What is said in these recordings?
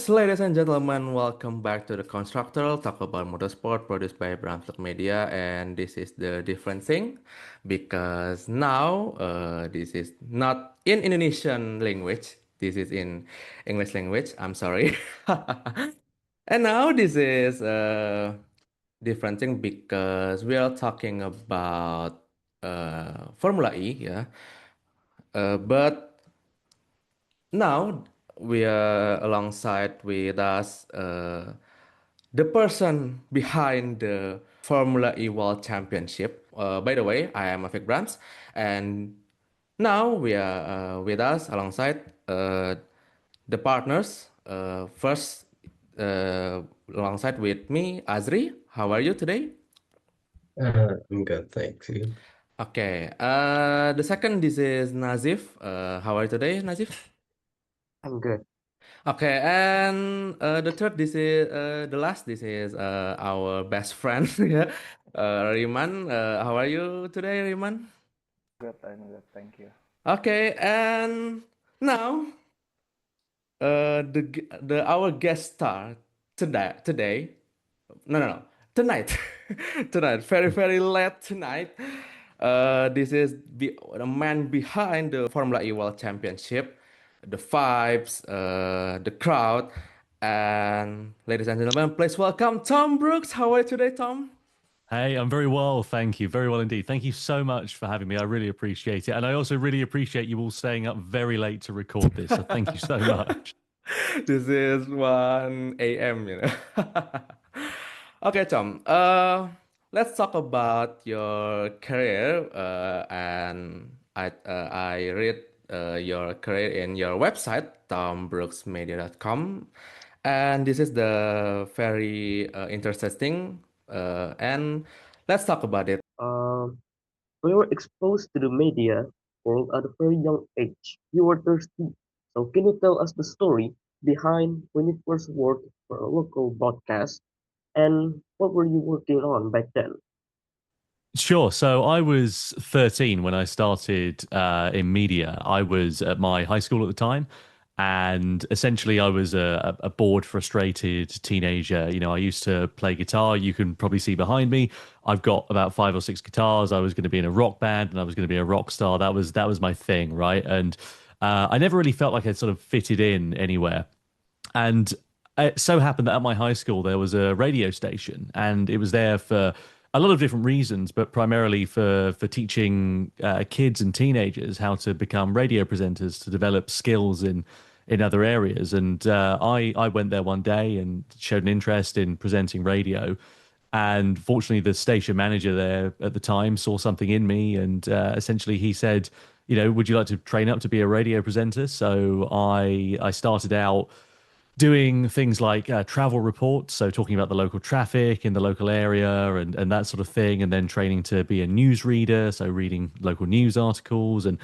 ladies and gentlemen, welcome back to the Constructor, talk about motorsport produced by Bramstock Media, and this is the different thing because now this is not in Indonesian language, this is in English language. I'm sorry. And now this is different thing because we are talking about Formula E, yeah. But now we are alongside with us the person behind the Formula E World Championship. By the way, I am Afik Brams, and now we are with us alongside the partners. First, alongside with me, Azri. How are you today? I'm good, thanks you. Okay. The second, this is Nazif. How are you today, Nazif? I'm good. Okay, and the third, this is the last. This is our best friend, yeah, Riman. How are you today, Riman? Good, I'm good. Thank you. Okay, and now the our guest star today. No, no, no. Tonight. Tonight. Very late tonight. This is the man behind the Formula E World Championship, the vibes, the crowd. And ladies and gentlemen, please welcome Tom Brooks. How are you today, Tom? Hey, I'm very well, thank you. Very well indeed. Thank you so much for having me. I really appreciate it. And I also really appreciate you all staying up very late to record this. So thank you so much. This is 1 a.m., you know. Okay, Tom. Let's talk about your career. And I read your career in your website, tombrooksmedia.com. And this is the very interesting. And let's talk about it. Um, we were exposed to the media world at a very young age. You were thirsty. So can you tell us the story behind when you first worked for a local broadcast and what were you working on back then? Sure. So I was 13 when I started in media. I was at my high school at the time. And essentially, I was a bored, frustrated teenager. You know, I used to play guitar. You can probably see behind me. I've got about five or six guitars. I was going to be in a rock band, and I was going to be a rock star. That was my thing, right? And I never really felt like I sort of fitted in anywhere. And it so happened that at my high school there was a radio station, and it was there for a lot of different reasons, but primarily for teaching kids and teenagers how to become radio presenters, to develop skills in other areas. And I went there one day and showed an interest in presenting radio. And fortunately, the station manager there at the time saw something in me, and essentially he said, you know, would you like to train up to be a radio presenter? So I started out doing things like travel reports, so talking about the local traffic in the local area and that sort of thing, and then training to be a news reader, so reading local news articles and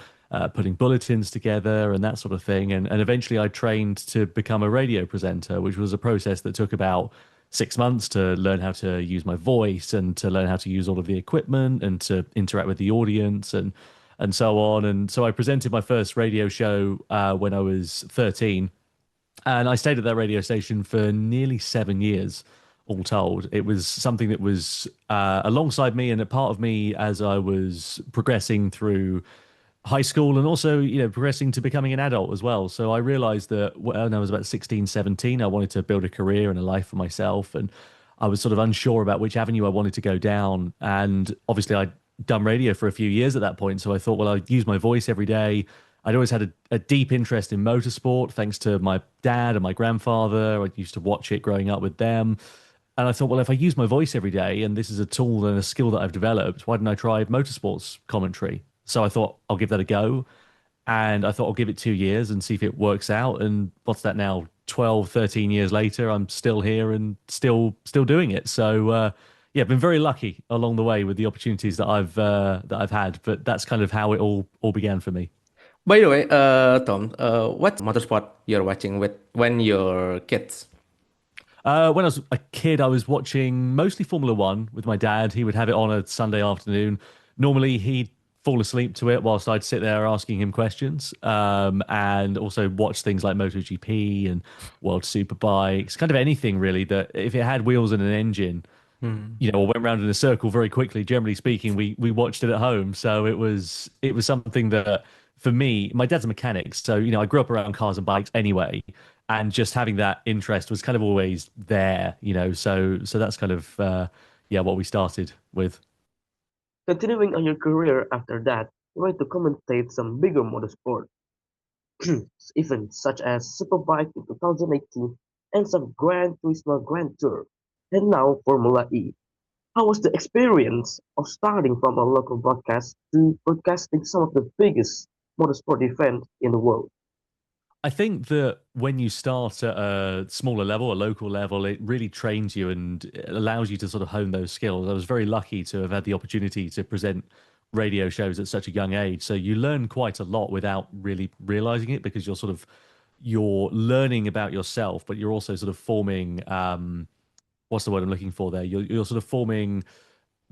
putting bulletins together and that sort of thing. And eventually I trained to become a radio presenter, which was a process that took about 6 months to learn how to use my voice and to learn how to use all of the equipment and to interact with the audience and so on. And so I presented my first radio show when I was 13, and I stayed at that radio station for nearly 7 years, all told. It was something that was alongside me and a part of me as I was progressing through high school and also, you know, progressing to becoming an adult as well. So I realized that when I was about 16, 17, I wanted to build a career and a life for myself. And I was sort of unsure about which avenue I wanted to go down. And obviously, I'd done radio for a few years at that point. So I thought, well, I'd use my voice every day. I'd always had a deep interest in motorsport, thanks to my dad and my grandfather. I used to watch it growing up with them. And I thought, well, if I use my voice every day and this is a tool and a skill that I've developed, why didn't I try motorsports commentary? So I thought I'll give that a go. And I thought I'll give it 2 years and see if it works out. And what's that now? 12, 13 years later, I'm still here and still doing it. So yeah, I've been very lucky along the way with the opportunities that I've had. But that's kind of how it all began for me. By the way, Tom, what motorsport you're watching with when you're kids? When I was a kid, I was watching mostly Formula One with my dad. He would have it on a Sunday afternoon. Normally, he'd fall asleep to it whilst I'd sit there asking him questions, and also watch things like MotoGP and World Superbikes, kind of anything really that if it had wheels and an engine, or went round in a circle very quickly. Generally speaking, we watched it at home, so it was something that for me, my dad's a mechanic, so I grew up around cars and bikes anyway, and just having that interest was kind of always there, so that's kind of what we started with. Continuing on your career after that, you went to commentate some bigger motorsport events such as Superbike in 2018 and some Gran Turismo Grand Tour, and now Formula E. How was the experience of starting from a local broadcast to broadcasting some of the biggest motorsport events in the world? I think that when you start at a smaller level, a local level, it really trains you and it allows you to sort of hone those skills. I was very lucky to have had the opportunity to present radio shows at such a young age. So you learn quite a lot without really realizing it because you're learning about yourself, but you're also sort of forming what's the word I'm looking for there? You're sort of forming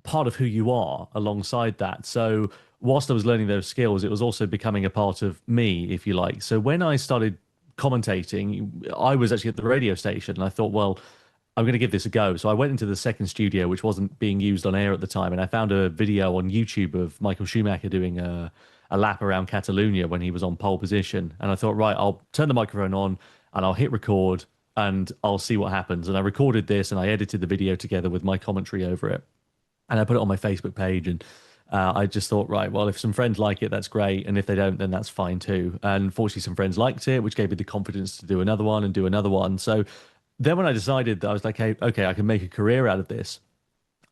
part of who you are alongside that. So whilst I was learning those skills, it was also becoming a part of me, if you like. So when I started commentating, I was actually at the radio station and I thought, well, I'm going to give this a go. So I went into the second studio, which wasn't being used on air at the time, and I found a video on YouTube of Michael Schumacher doing a lap around Catalonia when he was on pole position. And I thought, right, I'll turn the microphone on and I'll hit record and I'll see what happens. And I recorded this and I edited the video together with my commentary over it. And I put it on my Facebook page, and I just thought, right, well, if some friends like it, that's great, and if they don't, then that's fine too. And fortunately, some friends liked it, which gave me the confidence to do another one and do another one. So then, when I decided that I was like, hey, okay, I can make a career out of this,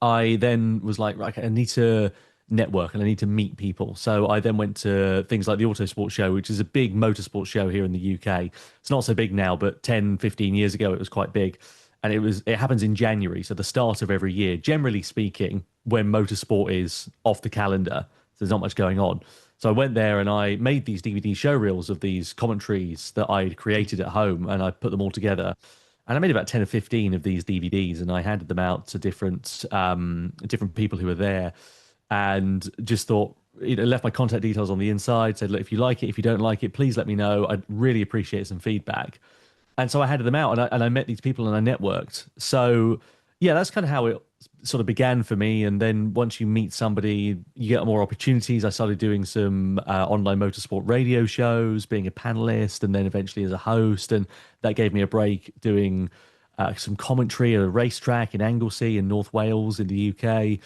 I then was like, right, okay, I need to network and I need to meet people. So I then went to things like the Autosport Show, which is a big motorsport show here in the UK. It's not so big now, but 10, 15 years ago, it was quite big. And it happens in January, so the start of every year, generally speaking, when motorsport is off the calendar. So there's not much going on. So I went there and I made these DVD show reels of these commentaries that I created at home, and I put them all together. And I made about 10 or 15 of these DVDs, and I handed them out to different people who were there, and just thought, left my contact details on the inside, said, look, if you like it, if you don't like it, please let me know. I'd really appreciate some feedback. And so I handed them out, and I met these people and I networked. So yeah, that's kind of how it sort of began for me. And then once you meet somebody, you get more opportunities. I started doing some online motorsport radio shows, being a panelist, and then eventually as a host. And that gave me a break doing some commentary at a racetrack in Anglesey in North Wales in the UK.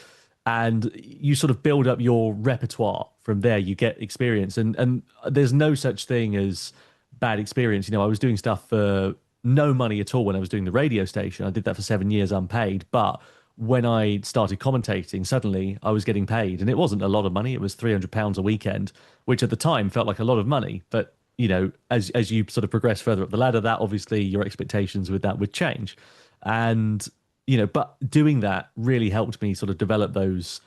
And you sort of build up your repertoire from there. You get experience, and there's no such thing as bad experience. I was doing stuff for no money at all when I was doing the radio station. I did that for 7 years unpaid. But when I started commentating, suddenly I was getting paid, and it wasn't a lot of money. It was £300 a weekend, which at the time felt like a lot of money. But as you sort of progress further up the ladder, that obviously your expectations with that would change. And but doing that really helped me sort of develop those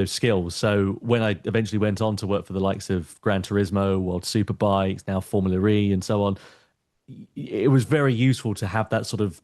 skills. So when I eventually went on to work for the likes of Gran Turismo, World Superbikes, now Formula E, and so on, it was very useful to have that sort of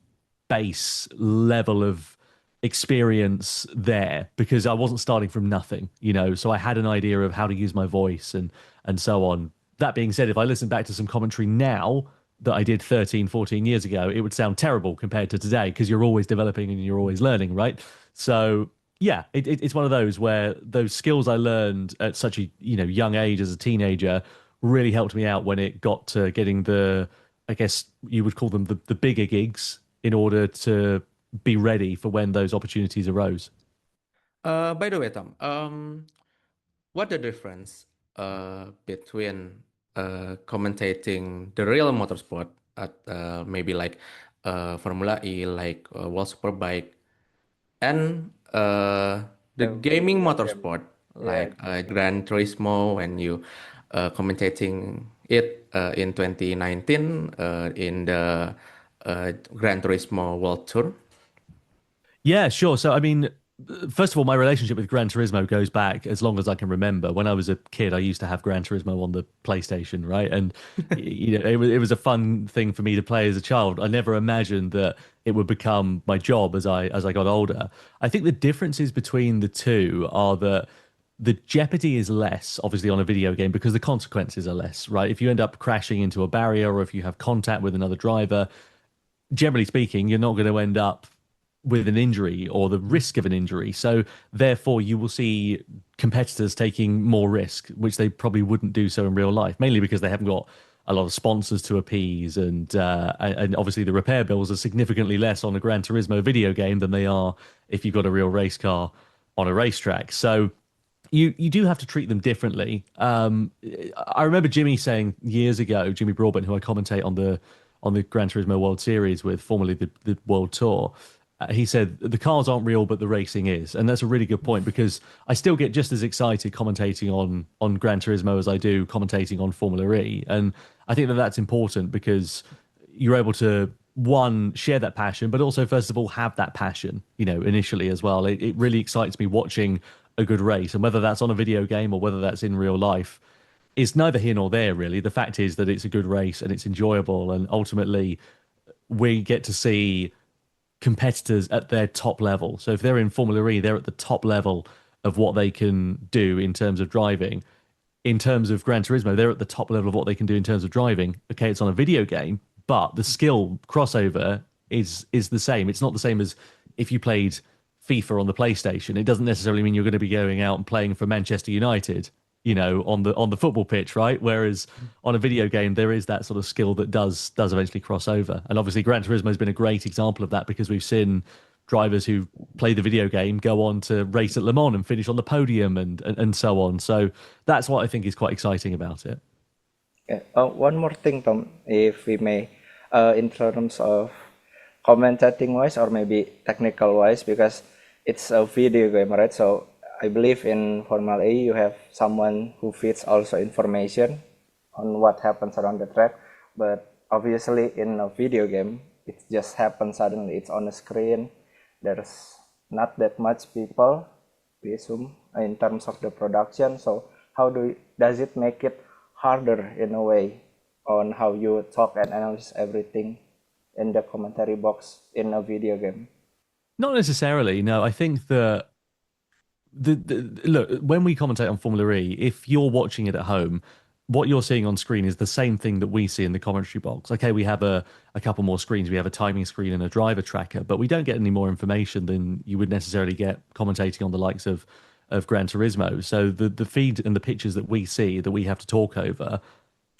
base level of experience there, because I wasn't starting from nothing, so I had an idea of how to use my voice and so on. That being said, if I listen back to some commentary now that I did 13, 14 years ago, it would sound terrible compared to today, because you're always developing and you're always learning, right? So yeah, it's one of those where those skills I learned at such a young age as a teenager really helped me out when it got to getting I guess you would call them the bigger gigs, in order to be ready for when those opportunities arose. By the way, Tom, what the difference between commentating the real motorsport at maybe like Formula E, like World Superbike, and the gaming motorsport like Gran Turismo, when you commentating it in 2019 in the Gran Turismo World Tour? Yeah, sure. So, I mean, first of all, my relationship with Gran Turismo goes back as long as I can remember. When I was a kid, I used to have Gran Turismo on the PlayStation, right? And it was a fun thing for me to play as a child. I never imagined that it would become my job as I got older. I think the differences between the two are that the jeopardy is less, obviously, on a video game because the consequences are less, right? If you end up crashing into a barrier or if you have contact with another driver, generally speaking, you're not going to end up with an injury or the risk of an injury. So therefore, you will see competitors taking more risk, which they probably wouldn't do so in real life, mainly because they haven't got a lot of sponsors to appease, and obviously the repair bills are significantly less on a Gran Turismo video game than they are if you've got a real race car on a racetrack. So you do have to treat them differently. I remember Jimmy saying years ago, Jimmy Broadbent, who I commentate on the Gran Turismo World Series with, formerly the World Tour. He said the cars aren't real, but the racing is, and that's a really good point because I still get just as excited commentating on Gran Turismo as I do commentating on Formula E, and I think that that's important because you're able to one share that passion, but also first of all have that passion, initially as well. It really excites me watching a good race, and whether that's on a video game or whether that's in real life is neither here nor there really. The fact is that it's a good race and it's enjoyable, and ultimately we get to see competitors at their top level. So if they're in Formula E, they're at the top level of what they can do in terms of driving. In terms of Gran Turismo, they're at the top level of what they can do in terms of driving. Okay, it's on a video game, but the skill crossover is the same. It's not the same as if you played FIFA on the PlayStation. It doesn't necessarily mean you're going to be going out and playing for Manchester United, on the football pitch, right? Whereas on a video game, there is that sort of skill that does eventually cross over. And obviously, Gran Turismo has been a great example of that because we've seen drivers who play the video game go on to race at Le Mans and finish on the podium and so on. So that's what I think is quite exciting about it. Yeah. One more thing, Tom, if we may, in terms of commentating wise or maybe technical wise, because it's a video game, right? So I believe in Formula E, you have someone who feeds also information on what happens around the track. But obviously in a video game, it just happens suddenly. It's on a screen. There's not that much people, we assume, in terms of the production. So how does it make it harder in a way on how you talk and analyze everything in the commentary box in a video game? Not necessarily. No, I think that look, when we commentate on Formula E, if you're watching it at home, what you're seeing on screen is the same thing that we see in the commentary box. Okay, we have a couple more screens. We have a timing screen and a driver tracker, but we don't get any more information than you would necessarily get commentating on the likes of Gran Turismo. So the feed and the pictures that we see that we have to talk over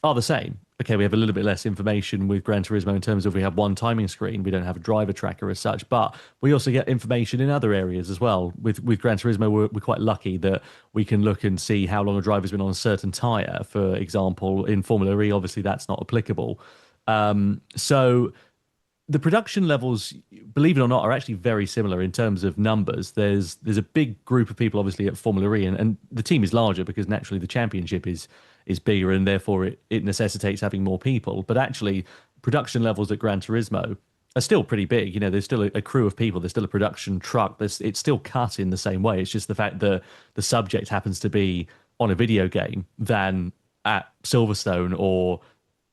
are the same. Okay, we have a little bit less information with Gran Turismo in terms of we have one timing screen, we don't have a driver tracker as such, but we also get information in other areas as well. With Gran Turismo, we're quite lucky that we can look and see how long a driver's been on a certain tyre, for example. In Formula E, obviously that's not applicable. So the production levels, believe it or not, are actually very similar in terms of numbers. There's a big group of people, obviously, at Formula E, and the team is larger because naturally the championship is bigger, and therefore it necessitates having more people. But actually, production levels at Gran Turismo are still pretty big. There's still a crew of people. There's still a production truck. It's still cut in the same way. It's just the fact that the subject happens to be on a video game than at Silverstone or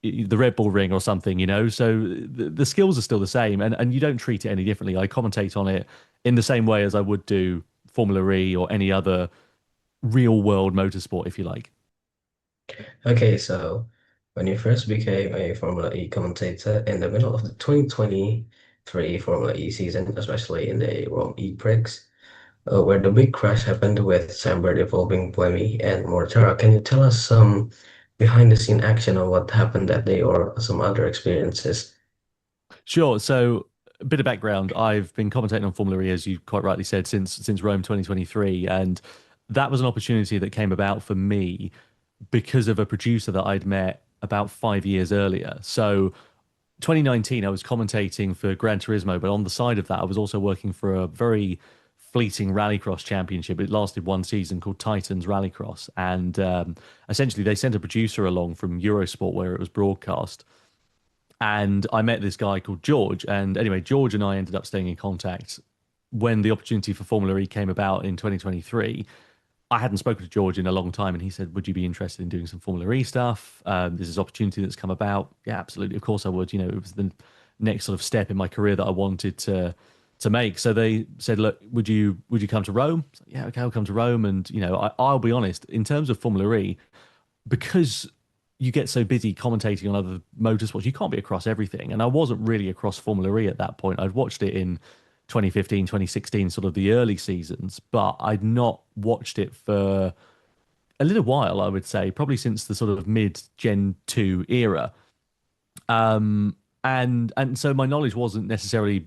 the Red Bull Ring or something, So the skills are still the same, and you don't treat it any differently. I commentate on it in the same way as I would do Formula E or any other real world motorsport, if you like. Okay, so when you first became a Formula E commentator in the middle of the 2023 Formula E season, especially in the Rome E-Prix, where the big crash happened with Samber involving Buemi and Mortara, can you tell us some behind-the-scene action on what happened that day or some other experiences? Sure. So a bit of background. I've been commentating on Formula E, as you quite rightly said, since Rome 2023, and that was an opportunity that came about for me because of a producer that I'd met about 5 years earlier. So 2019, I was commentating for Gran Turismo, but on the side of that, I was also working for a very fleeting rallycross championship. It lasted one season, called Titans Rallycross. And essentially, they sent a producer along from Eurosport, where it was broadcast. And I met this guy called George. And anyway, George and I ended up staying in contact when the opportunity for Formula E came about in 2023. I hadn't spoken to George in a long time, and he said, would you be interested in doing some Formula E stuff? There's this opportunity that's come about. Yeah, absolutely. Of course I would. It was the next sort of step in my career that I wanted to to make. So they said, "Look, would you come to Rome?" I was like, yeah, okay, I'll come to Rome. And I'll be honest, in terms of Formula E, because you get so busy commentating on other motorsports, you can't be across everything. And I wasn't really across Formula E at that point. I'd watched it in 2015, 2016, sort of the early seasons, but I'd not watched it for a little while, I would say, probably since the sort of mid Gen 2 era. And so my knowledge wasn't necessarily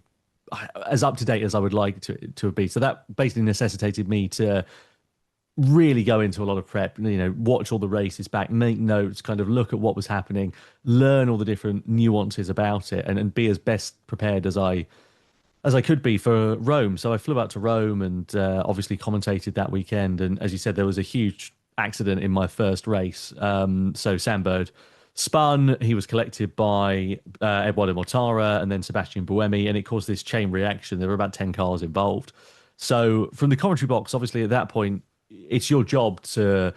as up to date as I would like to be. So that basically necessitated me to really go into a lot of prep, watch all the races back, make notes, kind of look at what was happening, learn all the different nuances about it, and be as best prepared as I could be for Rome. So I flew out to Rome and obviously commentated that weekend. And as you said, there was a huge accident in my first race. So Sam Bird spun. He was collected by Eduardo Mortara and then Sebastian Buemi, and it caused this chain reaction. There were about 10 cars involved. So from the commentary box, obviously at that point, it's your job to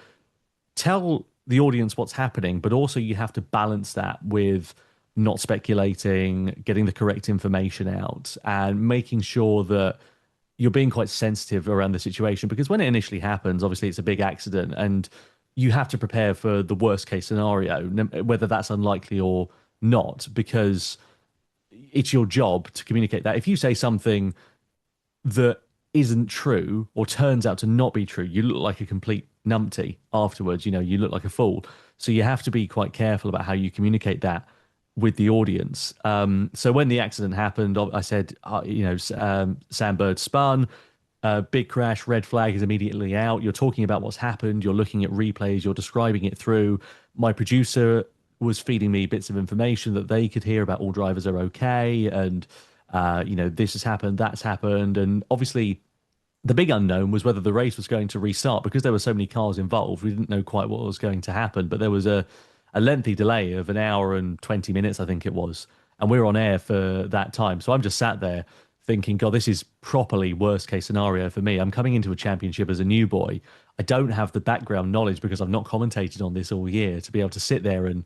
tell the audience what's happening, but also you have to balance that with not speculating, getting the correct information out, and making sure that you're being quite sensitive around the situation. Because when it initially happens, obviously it's a big accident, and you have to prepare for the worst case scenario, whether that's unlikely or not, because it's your job to communicate that. If you say something that isn't true or turns out to not be true, you look like a complete numpty afterwards. You look like a fool. So you have to be quite careful about how you communicate that with the audience. So when the accident happened, I said, Sam Bird spun, big crash, red flag is immediately out. You're talking about what's happened. You're looking at replays. You're describing it through. My producer was feeding me bits of information that they could hear about all drivers are okay. And, this has happened, that's happened. And obviously the big unknown was whether the race was going to restart because there were so many cars involved. We didn't know quite what was going to happen, but there was a lengthy delay of an hour and 20 minutes, I think it was. And we were on air for that time. So I'm just sat there thinking, God, this is properly worst case scenario for me. I'm coming into a championship as a new boy. I don't have the background knowledge because I've not commentated on this all year to be able to sit there and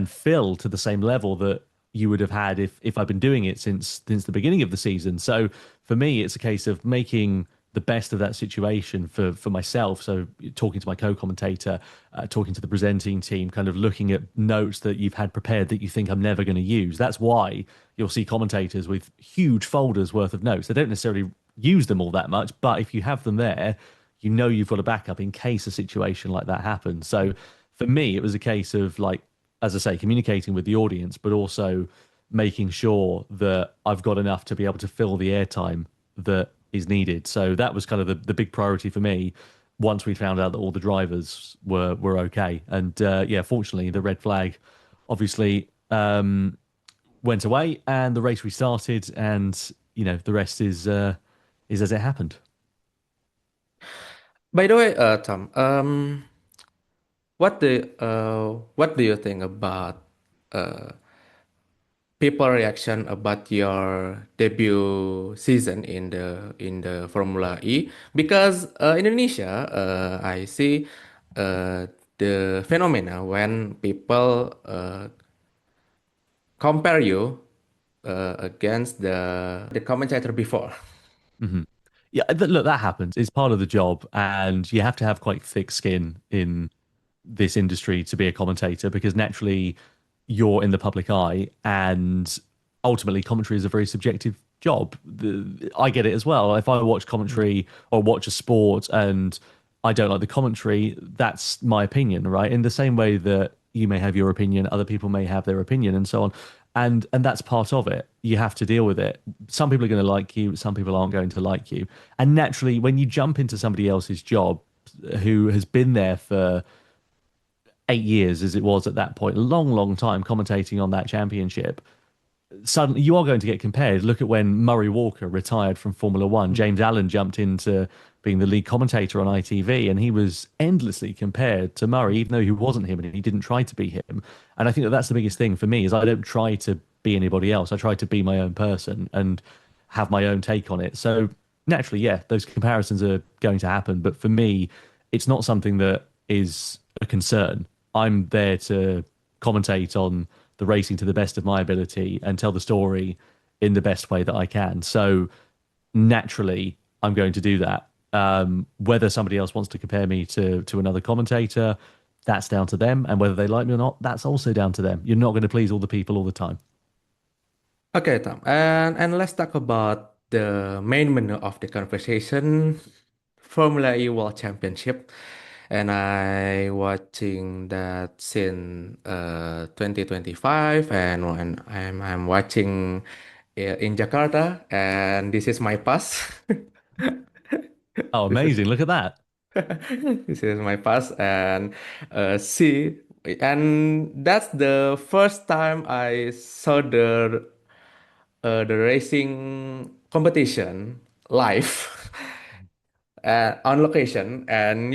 fill to the same level that you would have had if I've been doing it since the beginning of the season. So for me, it's a case of making the best of that situation for myself. So talking to my co-commentator, talking to the presenting team, kind of looking at notes that you've had prepared that you think I'm never going to use. That's why you'll see commentators with huge folders worth of notes. They don't necessarily use them all that much, but if you have them there, you've got a backup in case a situation like that happens. So for me, it was a case of, like, as I say, communicating with the audience, but also making sure that I've got enough to be able to fill the airtime that is needed. So that was kind of the big priority for me once we found out that all the drivers were okay. And fortunately, the red flag obviously went away and the race restarted, and the rest is as it happened. By the way, Tom, what do you think about uh, people reaction about your debut season in the Formula E? Because in Indonesia, I see uh, the phenomena when people compare you against the commentator before. Hmm. Yeah, look, that happens. It's part of the job, and you have to have quite thick skin in this industry to be a commentator because naturally you're in the public eye, and ultimately commentary is a very subjective job. I get it as well. If I watch commentary or watch a sport and I don't like the commentary, that's my opinion, right? In the same way that you may have your opinion, other people may have their opinion, and so on. And that's part of it. You have to deal with it. Some people are going to like you, some people aren't going to like you. And naturally, when you jump into somebody else's job who has been there for 8 years, as it was at that point, a long, long time commentating on that championship, suddenly you are going to get compared. Look at when Murray Walker retired from Formula One. James Allen jumped into being the lead commentator on ITV, and he was endlessly compared to Murray, even though he wasn't him and he didn't try to be him. And I think that that's the biggest thing for me is I don't try to be anybody else. I try to be my own person and have my own take on it. So naturally, yeah, those comparisons are going to happen. But for me, it's not something that is a concern. I'm there to commentate on the racing to the best of my ability and tell the story in the best way that I can. So naturally I'm going to do that. Whether somebody else wants to compare me to another commentator, that's down to them, and whether they like me or not, that's also down to them. You're not going to please all the people all the time. Okay, Tom, and let's talk about the main menu of the conversation, Formula E World Championship. And I watching that since 2025, and when I'm watching in Jakarta, and this is my pass. Oh, This is amazing! Look at that. this is my pass, and see, and that's the first time I saw the racing competition live on location, and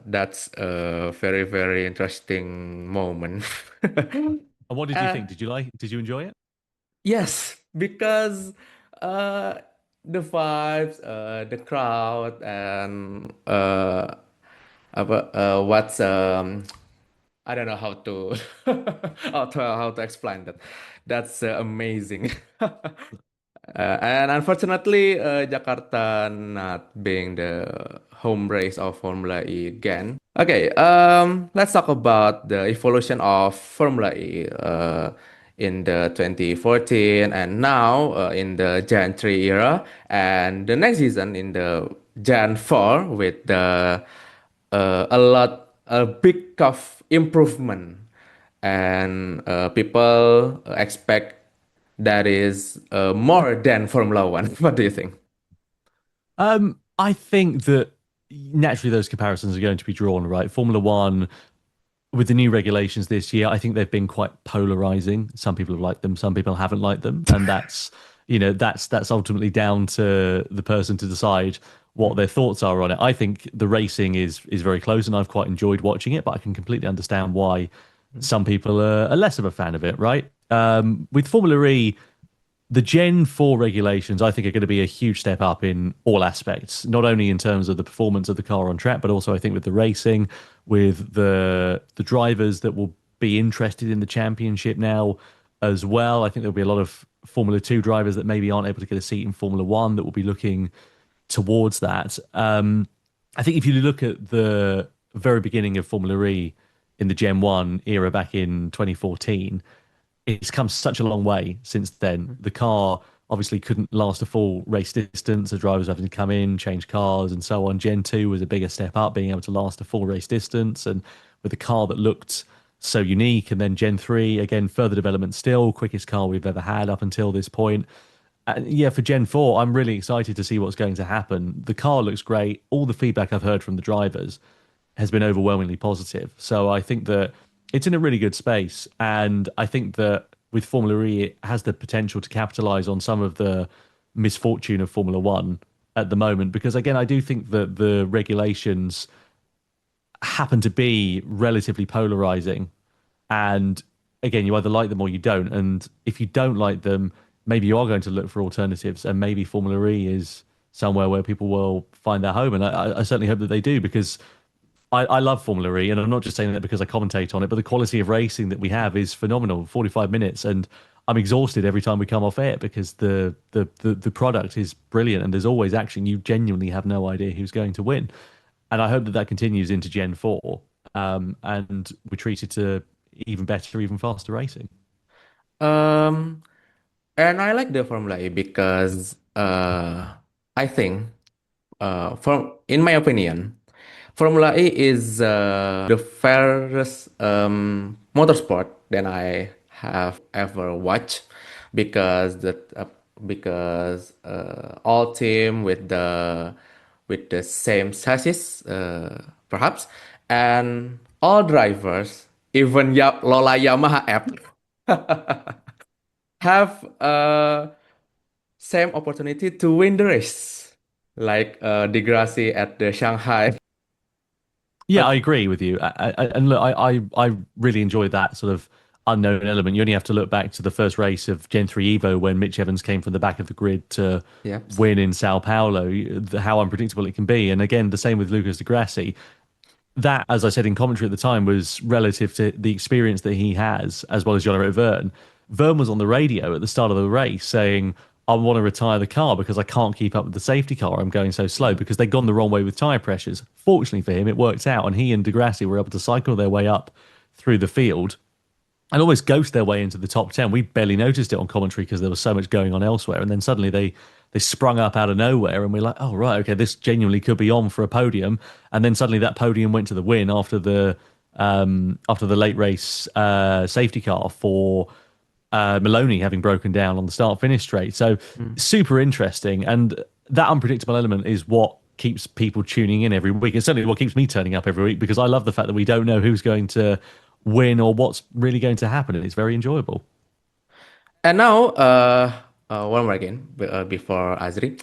that's a very very interesting moment. And what did you uh, think? Did you like? Did you enjoy it? yes, because uh, the vibes, the crowd, and what's I don't know how to how to explain that. That's amazing. And unfortunately, Jakarta not being the home race of Formula E again. Okay, let's talk about the evolution of Formula E in the 2014 and now in the Gen 3 era, and the next season in the Gen 4 with a big of improvement, and people expect that is more than Formula One. What do you think? I think that naturally those comparisons are going to be drawn, right? Formula One, with the new regulations this year, I think they've been quite polarizing. Some people have liked them, some people haven't liked them, and that's ultimately down to the person to decide what their thoughts are on it. I think the racing is very close, and I've quite enjoyed watching it, but I can completely understand why some people are less of a fan of it, right? With Formula E, the Gen 4 regulations, I think, are going to be a huge step up in all aspects, not only in terms of the performance of the car on track, but also I think with the racing, with the drivers that will be interested in the championship now as well. I think there'll be a lot of Formula 2 drivers that maybe aren't able to get a seat in Formula 1 that will be looking towards that. I think if you look at the very beginning of Formula E in the Gen 1 era back in 2014, it's come such a long way since then. The car obviously couldn't last a full race distance. The drivers were having to come in, change cars, and so on. Gen 2 was a bigger step up, being able to last a full race distance, and with a car that looked so unique. And then Gen 3, again, further development still, quickest car we've ever had up until this point. And yeah, for Gen 4, I'm really excited to see what's going to happen. The car looks great. All the feedback I've heard from the drivers has been overwhelmingly positive. So I think that it's in a really good space. And I think that with Formula E, it has the potential to capitalize on some of the misfortune of Formula One at the moment. Because again, I do think that the regulations happen to be relatively polarizing. And again, you either like them or you don't. And if you don't like them, maybe you are going to look for alternatives. And maybe Formula E is somewhere where people will find their home. And I certainly hope that they do, because I love Formula E, and I'm not just saying that because I commentate on it, but the quality of racing that we have is phenomenal. 45 minutes, and I'm exhausted every time we come off air because the product is brilliant, and there's always action. You genuinely have no idea who's going to win, and I hope that that continues into Gen 4, and we're treated to even better, even faster racing. Um, and I like the Formula E because I think, from in my opinion, Formula E is the fairest motorsport that I have ever watched, because all team with the same chassis, perhaps, and all drivers, even Lola Yamaha app, have same opportunity to win the race, like Degrassi at the Shanghai. Yeah, I Okay. agree with you. And look, I really enjoyed that sort of unknown element. You only have to look back to the first race of Gen 3 Evo when Mitch Evans came from the back of the grid to Yep. win in Sao Paulo, how unpredictable it can be. And again, the same with Lucas Degrassi. That, as I said in commentary at the time, was relative to the experience that he has, as well as Jean Verne. Verne was on the radio at the start of the race saying, I want to retire the car because I can't keep up with the safety car. I'm going so slow because they'd gone the wrong way with tire pressures. Fortunately for him, it worked out, and he and Degrassi were able to cycle their way up through the field and almost ghost their way into the top 10. We barely noticed it on commentary because there was so much going on elsewhere. And then suddenly they sprung up out of nowhere, and we're like, oh, right, okay, this genuinely could be on for a podium. And then suddenly that podium went to the win after the late race safety car for Maloney having broken down on the start finish straight. So super interesting. And that unpredictable element is what keeps people tuning in every week. It's certainly what keeps me turning up every week, because I love the fact that we don't know who's going to win or what's really going to happen. And it's very enjoyable. And now, one more again before Azri.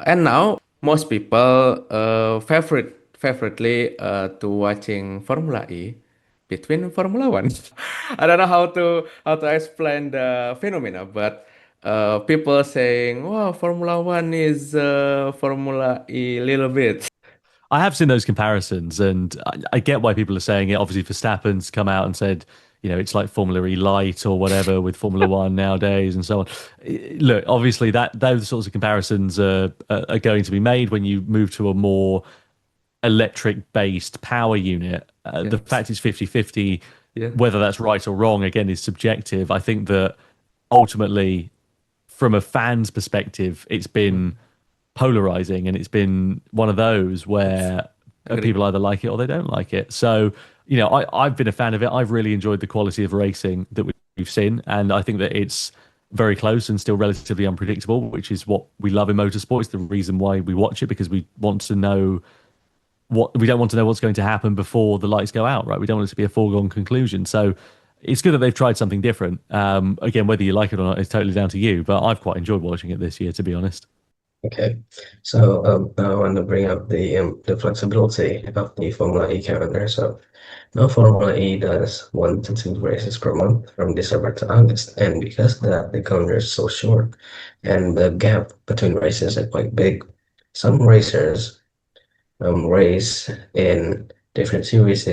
And now, most people favoritely to watching Formula E between Formula One. I don't know how to explain the phenomena, but people saying, "Wow, Formula One is Formula E little bit." I have seen those comparisons, and I get why people are saying it. Obviously, Verstappen's come out and said, it's like Formula E light or whatever with Formula One nowadays and so on. Look, obviously, those sorts of comparisons are going to be made when you move to a more electric-based power unit. The fact it's 50-50, whether that's right or wrong, again, is subjective. I think that ultimately, from a fan's perspective, it's been polarizing, and it's been one of those where people either like it or they don't like it. So, I've been a fan of it. I've really enjoyed the quality of racing that we've seen, and I think that it's very close and still relatively unpredictable, which is what we love in motorsport. It's the reason why we watch it, because we want to know we don't want to know what's going to happen before the lights go out, right? We don't want it to be a foregone conclusion. So it's good that they've tried something different. Again, whether you like it or not is totally down to you, but I've quite enjoyed watching it this year, to be honest. Okay, so I want to bring up the flexibility of the Formula E calendar. So now Formula E does 1 to 2 races per month from December to August, and because the calendar is so short and the gap between races is quite big, some racers race in different series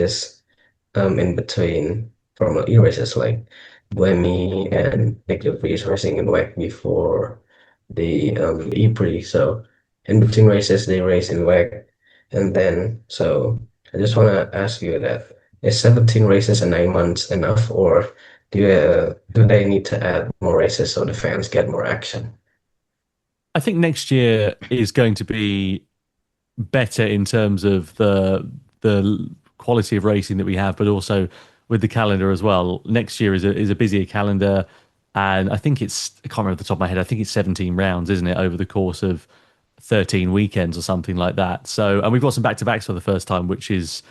in between Formula E races, like Buemi and Nick de Vries racing in WEC before the E-Prix. So in between races, they race in WEC. And then, so I just want to ask you that, is 17 races in 9 months enough, or do they need to add more races so the fans get more action? I think next year is going to be better in terms of the quality of racing that we have, but also with the calendar as well. Next year is a busier calendar, and I think I can't remember off the top of my head, I think it's 17 rounds, isn't it, over the course of 13 weekends or something like that. So, and we've got some back-to-backs for the first time, which is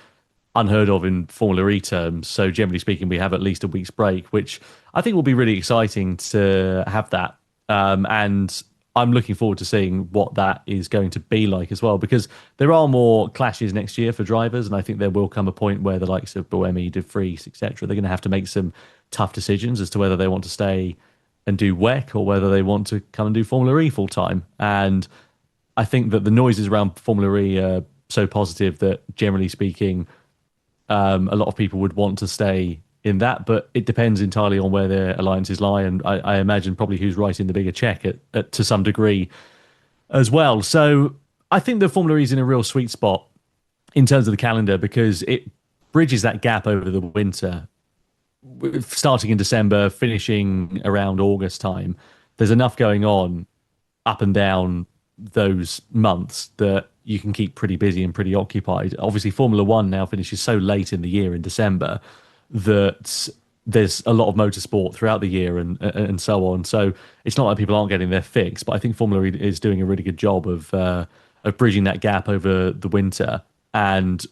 unheard of in Formula E terms. So generally speaking, we have at least a week's break, which I think will be really exciting to have that. And I'm looking forward to seeing what that is going to be like as well, because there are more clashes next year for drivers, and I think there will come a point where the likes of Buemi, De Vries, etc., they're going to have to make some tough decisions as to whether they want to stay and do WEC or whether they want to come and do Formula E full time. And I think that the noises around Formula E are so positive that, generally speaking, a lot of people would want to stay in that, but it depends entirely on where their alliances lie, and I imagine probably who's writing the bigger check to some degree as well. So I think the Formula E is in a real sweet spot in terms of the calendar, because it bridges that gap over the winter, starting in December, finishing around August time. There's enough going on up and down those months that you can keep pretty busy and pretty occupied. Obviously, Formula One now finishes so late in the year in December that there's a lot of motorsport throughout the year and so on. So it's not like people aren't getting their fix, but I think Formula E is doing a really good job of bridging that gap over the winter, and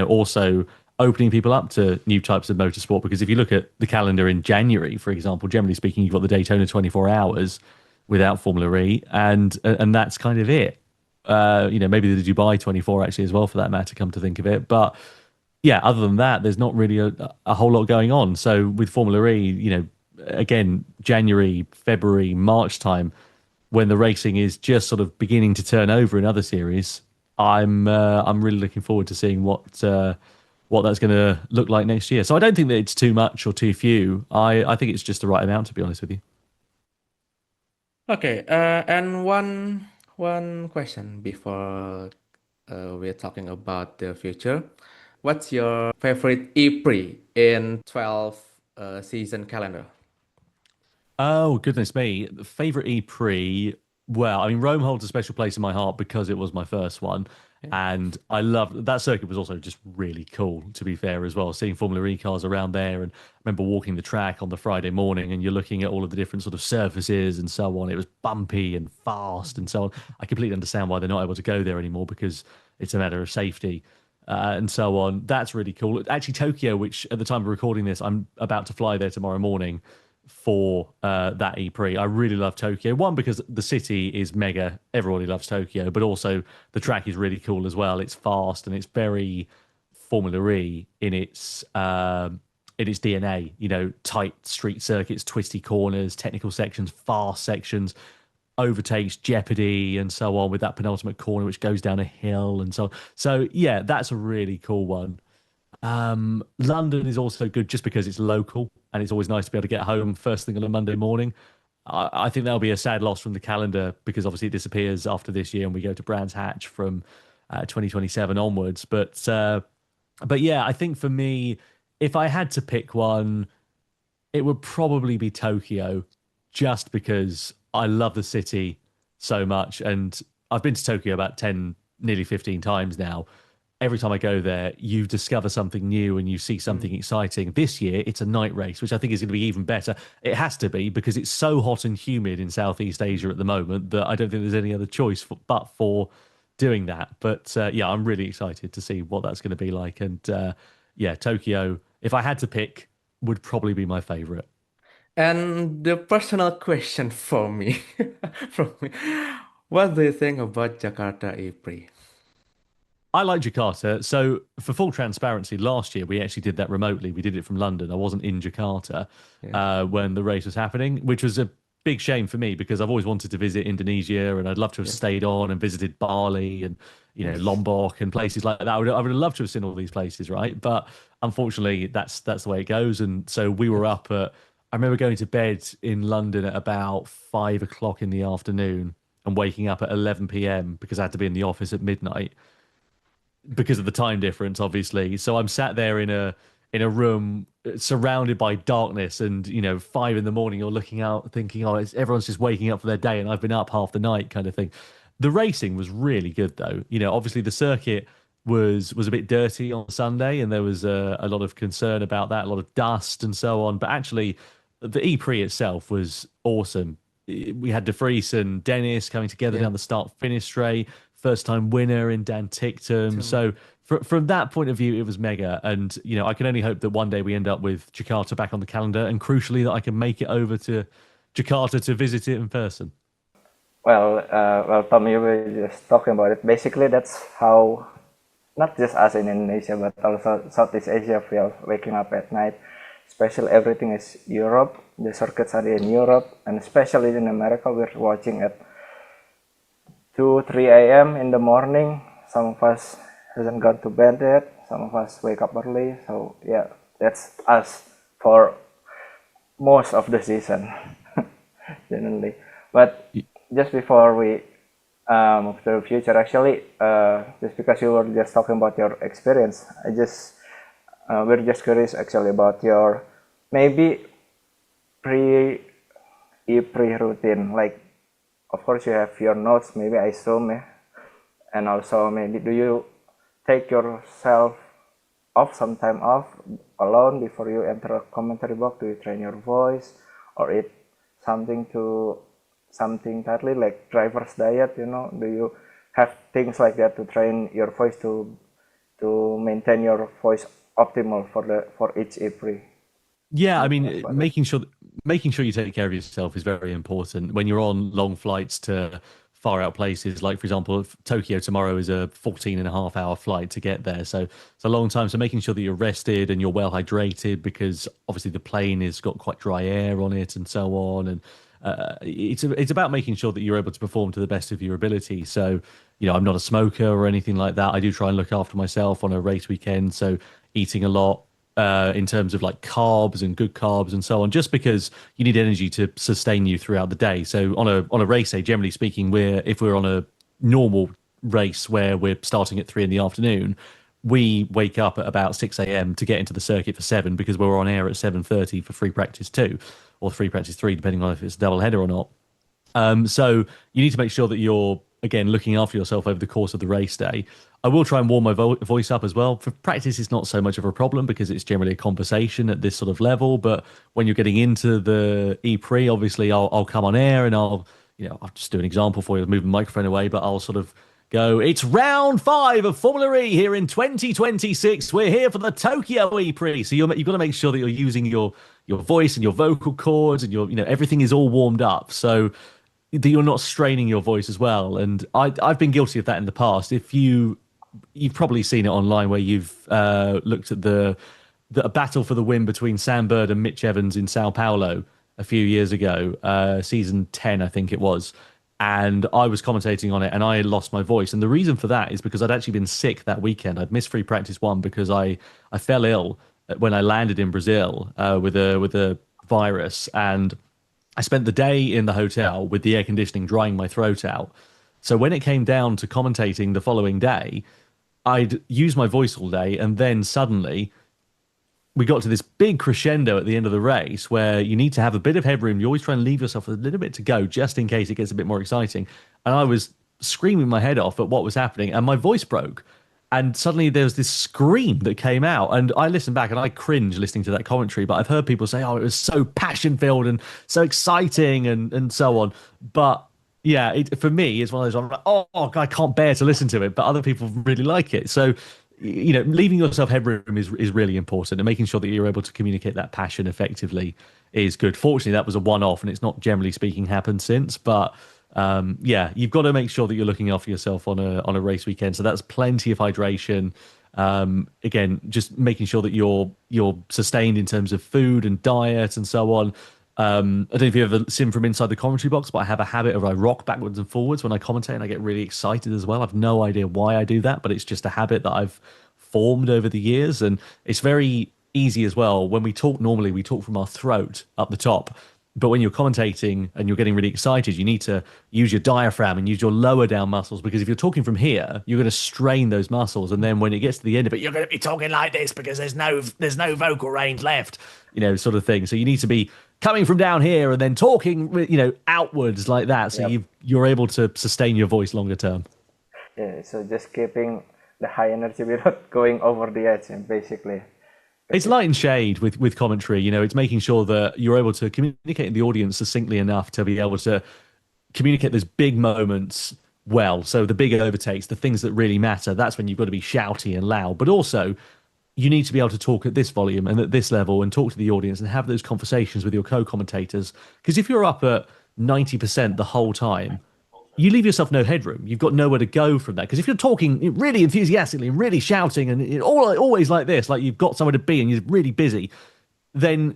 also opening people up to new types of motorsport. Because if you look at the calendar in January, for example, generally speaking, you've got the Daytona 24 Hours without Formula E, and that's kind of it. Maybe the Dubai 24 actually as well, for that matter, come to think of it. But yeah, other than that, there's not really a whole lot going on. So with Formula E, again, January, February, March time, when the racing is just sort of beginning to turn over in other series, I'm really looking forward to seeing what that's going to look like next year. So I don't think that it's too much or too few. I think it's just the right amount, to be honest with you. Okay, and one question before we're talking about the future. What's your favorite EP in 12 season calendar? Oh, goodness me. The favorite E-Pre. Well, I mean, Rome holds a special place in my heart because it was my first one. Yeah. And I loved that circuit was also just really cool, to be fair, as well. Seeing Formula E cars around there. And I remember walking the track on the Friday morning and you're looking at all of the different sort of surfaces and so on. It was bumpy and fast and so on. I completely understand why they're not able to go there anymore because it's a matter of safety. And so on. That's really cool. Actually, Tokyo, which at the time of recording this, I'm about to fly there tomorrow morning for that E-Prix. I really love Tokyo. One, because the city is mega. Everybody loves Tokyo, but also the track is really cool as well. It's fast and it's very Formula E in its DNA. You know, tight street circuits, twisty corners, technical sections, fast sections, overtakes Jeopardy and so on with that penultimate corner which goes down a hill and so on. So yeah, that's a really cool one. London is also good just because it's local and it's always nice to be able to get home first thing on a Monday morning. I think that'll be a sad loss from the calendar because obviously it disappears after this year and we go to Brands Hatch from 2027 onwards. But yeah, I think for me, if I had to pick one, it would probably be Tokyo, just because I love the city so much. And I've been to Tokyo about 10, nearly 15 times now. Every time I go there, you discover something new and you see something exciting. This year, it's a night race, which I think is going to be even better. It has to be because it's so hot and humid in Southeast Asia at the moment that I don't think there's any other choice but for doing that. But yeah, I'm really excited to see what that's going to be like. And yeah, Tokyo, if I had to pick, would probably be my favorite. And the personal question for me, from me, what do you think about Jakarta EP? I like Jakarta. So, for full transparency, last year we actually did that remotely. We did it from London. I wasn't in Jakarta Yeah. when the race was happening, which was a big shame for me because I've always wanted to visit Indonesia and I'd love to have Yeah. stayed on and visited Bali and Yes. Lombok and places like that. I would have loved to have seen all these places, right? But unfortunately, that's the way it goes. And so we were Yes. up at. I remember going to bed in London at about 5 o'clock in the afternoon and waking up at 11 p.m. because I had to be in the office at midnight because of the time difference, obviously. So I'm sat there in a room surrounded by darkness, and 5 in the morning, you're looking out, thinking, "Oh, everyone's just waking up for their day," and I've been up half the night, kind of thing. The racing was really good, though. Obviously the circuit was a bit dirty on Sunday, and there was a lot of concern about that, a lot of dust and so on. But actually, the E-Prix itself was awesome. We had De Vries and Dennis coming together Yeah. down the start finish straight, first time winner in Dan Ticktum. Tim. So from that point of view, it was mega. And I can only hope that one day we end up with Jakarta back on the calendar, and crucially that I can make it over to Jakarta to visit it in person. Well, Tom, you were just talking about it. Basically, that's how not just us in Indonesia, but also Southeast Asia feel waking up at night. Especially everything is Europe. The circuits are in Europe, and especially in America, we're watching at 2, 3 a.m. in the morning. Some of us hasn't gone to bed yet. Some of us wake up early. So yeah, that's us for most of the season, generally. But just before we move to the future, actually, just because you were just talking about your experience, we're just curious actually about your maybe pre routine. Like, of course, you have your notes, maybe I assume, and also maybe do you take yourself off some time off alone before you enter a commentary box? Do you train your voice or eat something tightly like driver's diet? Do you have things like that to train your voice to maintain your voice optimal for each EPRI? Yeah, I mean, making sure you take care of yourself is very important when you're on long flights to far out places. Like, for example, Tokyo tomorrow is a 14 and a half hour flight to get there. So it's a long time. So making sure that you're rested and you're well hydrated, because obviously the plane has got quite dry air on it and so on. And it's about making sure that you're able to perform to the best of your ability. So, I'm not a smoker or anything like that. I do try and look after myself on a race weekend. So eating a lot, in terms of like carbs and good carbs and so on, just because you need energy to sustain you throughout the day. So on a race day, generally speaking, if we're on a normal race where we're starting at 3 in the afternoon, we wake up at about 6 a.m. to get into the circuit for 7 because we're on air at 7:30 for free practice 2 or free practice 3, depending on if it's a double header or not. So you need to make sure that you're, again, looking after yourself over the course of the race day. I will try and warm my voice up as well. For practice, it's not so much of a problem because it's generally a conversation at this sort of level. But when you're getting into the E-Pre, obviously I'll come on air and I'll just do an example for you, move the microphone away, but I'll sort of go, it's round 5 of Formula E here in 2026. We're here for the Tokyo E-Pre. So you've got to make sure that you're using your voice and your vocal cords and everything is all warmed up. So that you're not straining your voice as well. And I've been guilty of that in the past. If you've probably seen it online where you've looked at the battle for the win between Sam Bird and Mitch Evans in Sao Paulo a few years ago, season 10, I think it was. And I was commentating on it and I lost my voice. And the reason for that is because I'd actually been sick that weekend. I'd missed free practice 1 because I fell ill when I landed in Brazil with a virus. And I spent the day in the hotel with the air conditioning drying my throat out. So when it came down to commentating the following day, I'd used my voice all day, and then suddenly we got to this big crescendo at the end of the race where you need to have a bit of headroom. You always try and leave yourself a little bit to go just in case it gets a bit more exciting. And I was screaming my head off at what was happening, and my voice broke. And suddenly there was this scream that came out, and I listened back and I cringe listening to that commentary. But I've heard people say, "Oh, it was so passion-filled and so exciting," and so on. But yeah, for me, it's one of those. I'm like, "Oh, I can't bear to listen to it," but other people really like it. So, leaving yourself headroom is really important, and making sure that you're able to communicate that passion effectively is good. Fortunately, that was a one-off, and it's not, generally speaking, happened since. But yeah, you've got to make sure that you're looking after yourself on a race weekend. So that's plenty of hydration. Again, just making sure that you're sustained in terms of food and diet and so on. I don't know if you've ever seen from inside the commentary box, but I have a habit of I rock backwards and forwards when I commentate, and I get really excited as well. I've no idea why I do that, but it's just a habit that I've formed over the years, and it's very easy as well. When we talk normally, we talk from our throat up the top. But when you're commentating and you're getting really excited, you need to use your diaphragm and use your lower down muscles, because if you're talking from here, you're going to strain those muscles. And then when it gets to the end of it, you're going to be talking like this because there's no vocal range left, sort of thing. So you need to be coming from down here and then talking, outwards like that. So you're able to sustain your voice longer term. Yeah, so just keeping the high energy without going over the edge, basically. It's light and shade with commentary. It's making sure that you're able to communicate with the audience succinctly enough to be able to communicate those big moments well. So the big overtakes, the things that really matter, that's when you've got to be shouty and loud. But also, you need to be able to talk at this volume and at this level and talk to the audience and have those conversations with your co-commentators. Because if you're up at 90% the whole time, you leave yourself no headroom. You've got nowhere to go from that. Because if you're talking really enthusiastically and really shouting and always like this, like you've got somewhere to be and you're really busy, then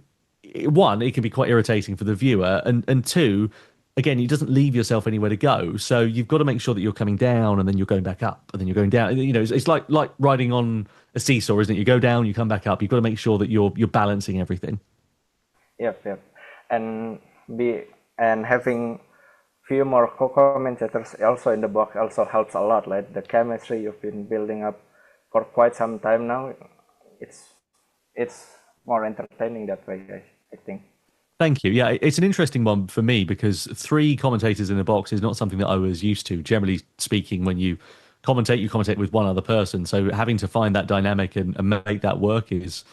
one, it can be quite irritating for the viewer. And two, again, it doesn't leave yourself anywhere to go. So you've got to make sure that you're coming down and then you're going back up and then you're going down. It's like riding on a seesaw, isn't it? You go down, you come back up. You've got to make sure that you're balancing everything. Yep. And having few more co-commentators also in the box also helps a lot. Like the chemistry you've been building up for quite some time now, it's more entertaining that way, I think. Thank you. Yeah, it's an interesting one for me because 3 commentators in a box is not something that I was used to. Generally speaking, when you commentate with one other person. So having to find that dynamic and make that work was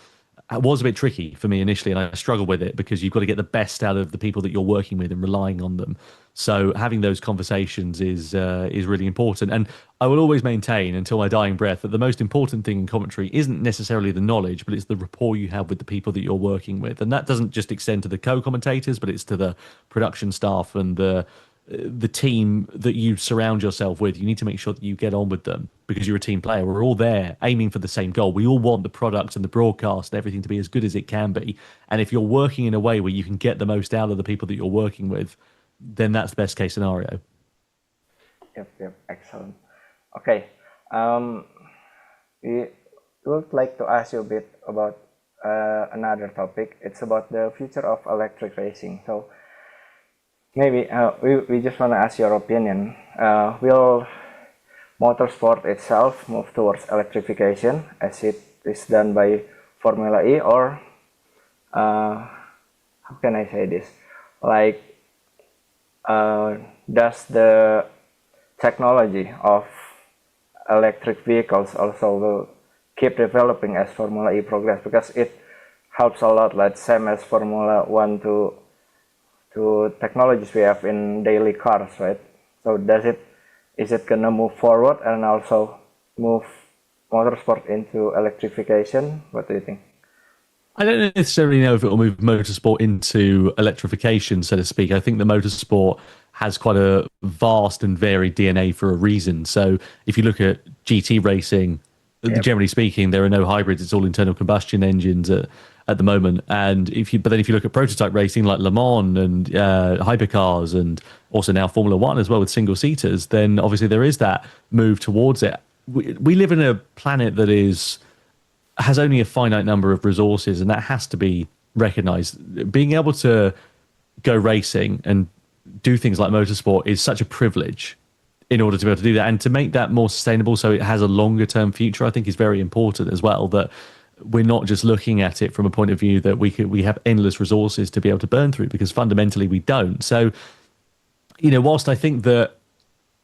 a bit tricky for me initially, and I struggled with it because you've got to get the best out of the people that you're working with and relying on them. So having those conversations is really important. And I will always maintain until my dying breath that the most important thing in commentary isn't necessarily the knowledge, but it's the rapport you have with the people that you're working with. And that doesn't just extend to the co-commentators, but it's to the production staff and the team that you surround yourself with. You need to make sure that you get on with them because you're a team player. We're all there aiming for the same goal. We all want the product and the broadcast and everything to be as good as it can be. And if you're working in a way where you can get the most out of the people that you're working with, then that's the best case scenario. Yep. Excellent. Okay. We would like to ask you a bit about another topic. It's about the future of electric racing. So maybe we just want to ask your opinion. Will motorsport itself move towards electrification as it is done by Formula E, or how can I say this? Like, does the technology of electric vehicles also will keep developing as Formula E progress? Because it helps a lot, like same as Formula One to technologies we have in daily cars, right? So is it gonna move forward and also move motorsport into electrification? What do you think? I don't necessarily know if it will move motorsport into electrification, so to speak. I think the motorsport has quite a vast and varied DNA for a reason. So if you look at GT racing, generally speaking, there are no hybrids. It's all internal combustion engines at the moment. And if you look at prototype racing like Le Mans and hypercars, and also now Formula One as well with single seaters, then obviously there is that move towards it. We live in a planet that has only a finite number of resources, and that has to be recognized. Being able to go racing and do things like motorsport is such a privilege in order to be able to do that, and to make that more sustainable so it has a longer term future, I think is very important as well, that we're not just looking at it from a point of view that we have endless resources to be able to burn through, because fundamentally we don't. So, whilst I think that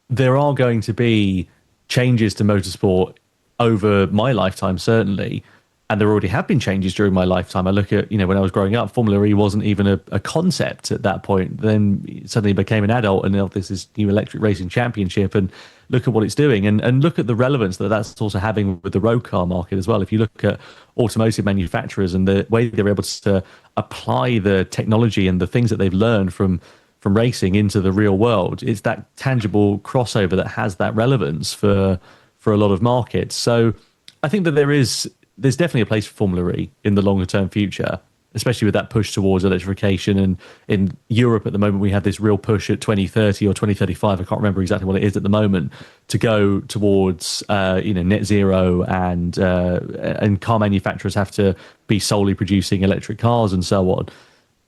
there are going to be changes to motorsport over my lifetime, certainly, and there already have been changes during my lifetime. I look at, when I was growing up, Formula E wasn't even a concept at that point. Then suddenly became an adult, and now this is new electric racing championship, and look at what it's doing, and look at the relevance that that's also having with the road car market as well. If you look at automotive manufacturers and the way they're able to apply the technology and the things that they've learned from racing into the real world, it's that tangible crossover that has that relevance for a lot of markets. So I think that there's definitely a place for Formula E in the longer term future, especially with that push towards electrification. And in Europe at the moment, we have this real push at 2030 or 2035, I can't remember exactly what it is at the moment, to go towards net zero, and car manufacturers have to be solely producing electric cars and so on.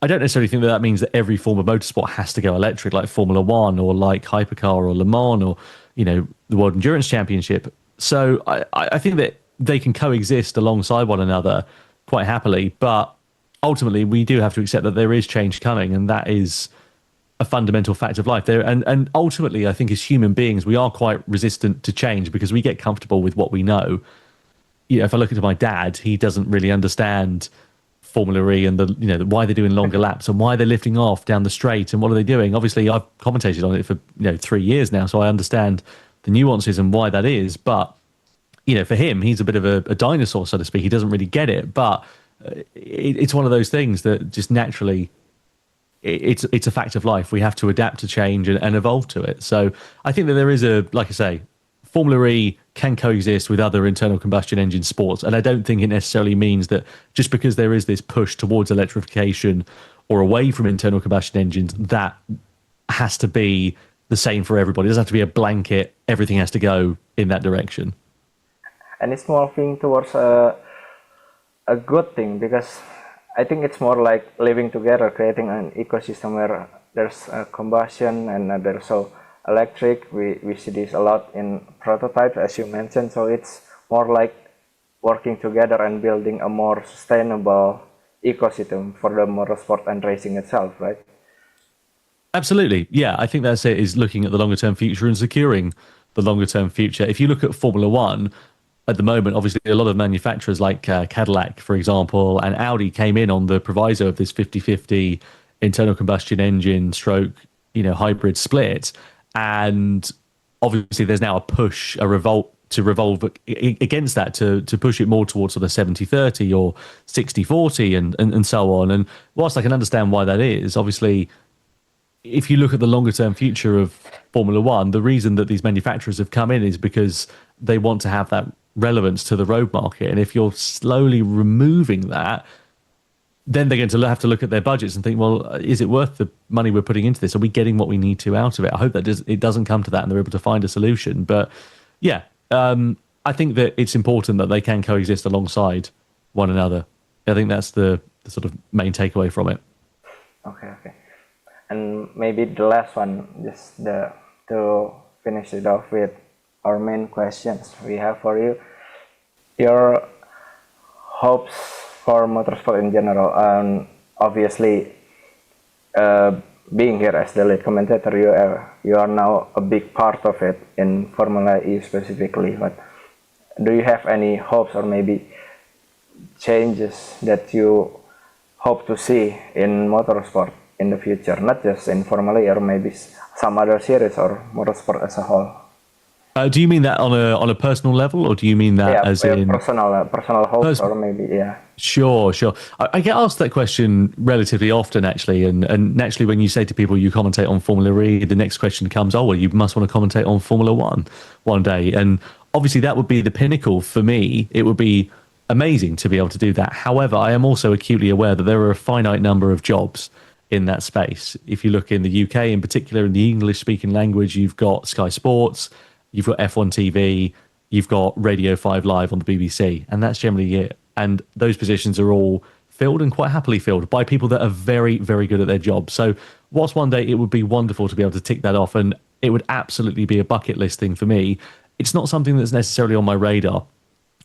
I don't necessarily think that means that every form of motorsport has to go electric, like Formula One or like hypercar or Le Mans or the World Endurance Championship. So I think that they can coexist alongside one another quite happily, but ultimately we do have to accept that there is change coming, and that is a fundamental fact of life. And ultimately, I think as human beings, we are quite resistant to change because we get comfortable with what we know. If I look into my dad, he doesn't really understand Formula E and why they're doing longer laps and why they're lifting off down the straight and what are they doing. Obviously, I've commentated on it for 3 years now, so I understand the nuances and why that is. But for him, he's a bit of a dinosaur, so to speak. He doesn't really get it, but it's one of those things that just naturally, it's a fact of life. We have to adapt to change and evolve to it. So I think that there is like I say, Formula E can coexist with other internal combustion engine sports, and I don't think it necessarily means that just because there is this push towards electrification or away from internal combustion engines, that has to be the same for everybody. It doesn't have to be a blanket, everything has to go in that direction. And it's moving towards a good thing, because I think it's more like living together, creating an ecosystem where there's combustion and there's also electric. We see this a lot in prototypes, as you mentioned. So it's more like working together and building a more sustainable ecosystem for the motorsport and racing itself, right? Absolutely. Yeah, I think that's it, is looking at the longer term future and securing the longer term future. If you look at Formula One, at the moment, obviously, a lot of manufacturers like Cadillac, for example, and Audi came in on the proviso of this 50-50 internal combustion engine stroke, hybrid split. And obviously, there's now a revolt to revolve against that, to push it more towards sort of 70-30 or 60-40 and so on. And whilst I can understand why that is, obviously, if you look at the longer term future of Formula One, the reason that these manufacturers have come in is because they want to have that relevance to the road market. And if you're slowly removing that, then they're going to have to look at their budgets and think, well, is it worth the money we're putting into this? Are we getting what we need to out of it? I hope that it doesn't come to that and they're able to find a solution. But yeah, I think that it's important that they can coexist alongside one another. I think that's the sort of main takeaway from it. Okay. And maybe the last one, just to finish it off with our main questions we have for you. Your hopes for motorsport in general, and obviously being here as the lead commentator, you are now a big part of it in Formula E specifically. But do you have any hopes or maybe changes that you hope to see in motorsport in the future, not just in Formula E or maybe some other series or motorsport as a whole? Do you mean that on a personal level, or do you mean that as in personal hopes or maybe Sure. I get asked that question relatively often, actually, and naturally, when you say to people you commentate on Formula E, the next question comes, oh well, you must want to commentate on Formula one day, and obviously that would be the pinnacle for me. It would be amazing to be able to do that. However, I am also acutely aware that there are a finite number of jobs in that space. If you look in the UK in particular, in the English-speaking language, you've got Sky Sports, you've got F1 TV, you've got Radio 5 Live on the BBC, and that's generally it. And those positions are all filled, and quite happily filled, by people that are very, very good at their job. So whilst one day it would be wonderful to be able to tick that off, and it would absolutely be a bucket list thing for me, it's not something that's necessarily on my radar.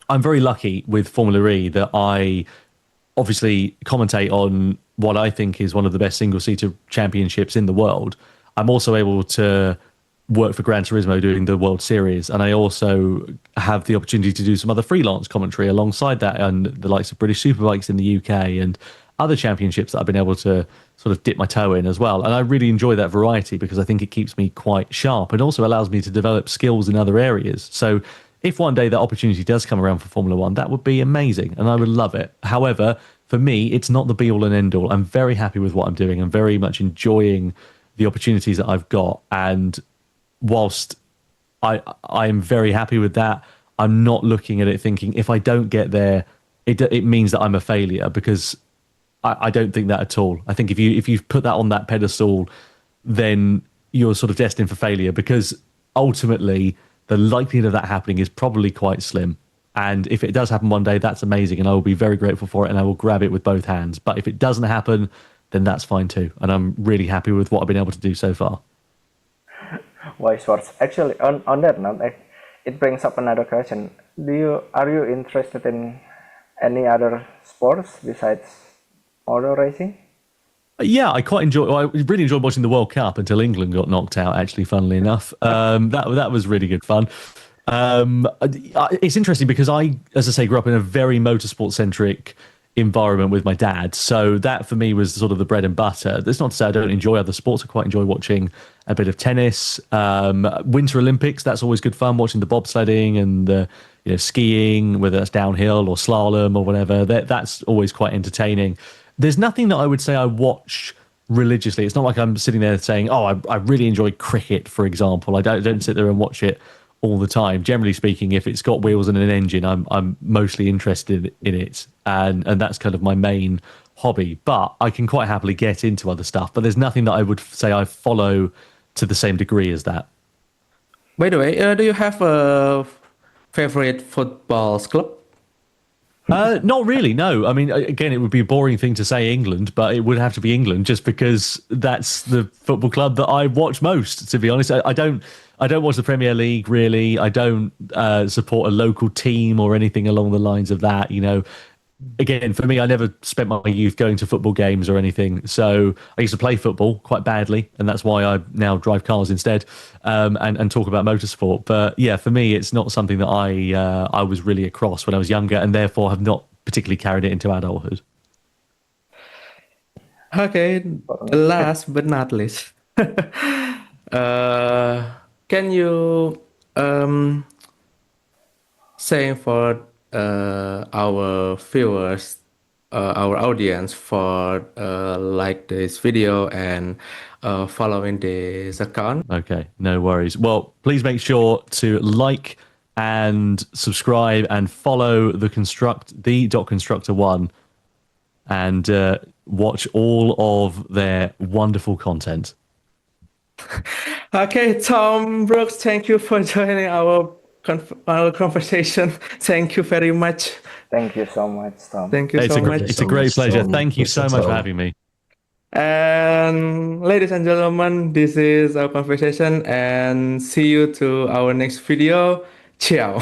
I'm very lucky with Formula E that I obviously commentate on what I think is one of the best single-seater championships in the world. I'm also able to work for Gran Turismo doing the World Series, and I also have the opportunity to do some other freelance commentary alongside that, and the likes of British Superbikes in the UK and other championships that I've been able to sort of dip my toe in as well. And I really enjoy that variety because I think it keeps me quite sharp and also allows me to develop skills in other areas. So if one day that opportunity does come around for Formula One, that would be amazing and I would love it. However, for me, it's not the be all and end all. I'm very happy with what I'm doing. I'm very much enjoying the opportunities that I've got, and whilst I am very happy with that, I'm not looking at it thinking if I don't get there, it means that I'm a failure, because I don't think that at all. I think if you put that on that pedestal, then you're sort of destined for failure, because ultimately the likelihood of that happening is probably quite slim. And if it does happen one day, that's amazing, and I will be very grateful for it, and I will grab it with both hands. But if it doesn't happen, then that's fine too. And I'm really happy with what I've been able to do so far. Wise words. Actually, on that note, it brings up another question. Are you interested in any other sports besides motor racing? Yeah, I really enjoyed watching the World Cup until England got knocked out, actually, funnily enough. That was really good fun. It's interesting because I, as I say, grew up in a very motorsport-centric environment with my dad. So that for me was sort of the bread and butter. That's not to say I don't enjoy other sports. I quite enjoy watching a bit of tennis. Winter Olympics, that's always good fun, watching the bobsledding and the skiing, whether that's downhill or slalom or whatever. That's always quite entertaining. There's nothing that I would say I watch religiously. It's not like I'm sitting there saying, oh, I really enjoy cricket, for example. I don't sit there and watch it all the time. Generally speaking, if it's got wheels and an engine, I'm mostly interested in it, and that's kind of my main hobby. But I can quite happily get into other stuff, but there's nothing that I would say I follow to the same degree as that. By the way, do you have a favorite football club? Not really, no. I mean, again, it would be a boring thing to say England, but it would have to be England just because that's the football club that I watch most, to be honest. I don't watch the Premier League, really. I don't support a local team or anything along the lines of that, Again, for me, I never spent my youth going to football games or anything. So I used to play football quite badly, and that's why I now drive cars instead, and talk about motorsport. But yeah, for me, it's not something that I was really across when I was younger, and therefore have not particularly carried it into adulthood. Okay, last but not least, can you say for our viewers, our audience, for like this video and following this account? Okay, no worries. Well, please make sure to like and subscribe and follow the Constructor one, and watch all of their wonderful content. Okay, Tom Brooks, thank you for joining our our conversation. Thank you very much. Thank you so much, Tom. Thank you It's so a much. it's a great pleasure. Thank you so much for having me. And ladies and gentlemen, this is our conversation, and see you to our next video. Ciao.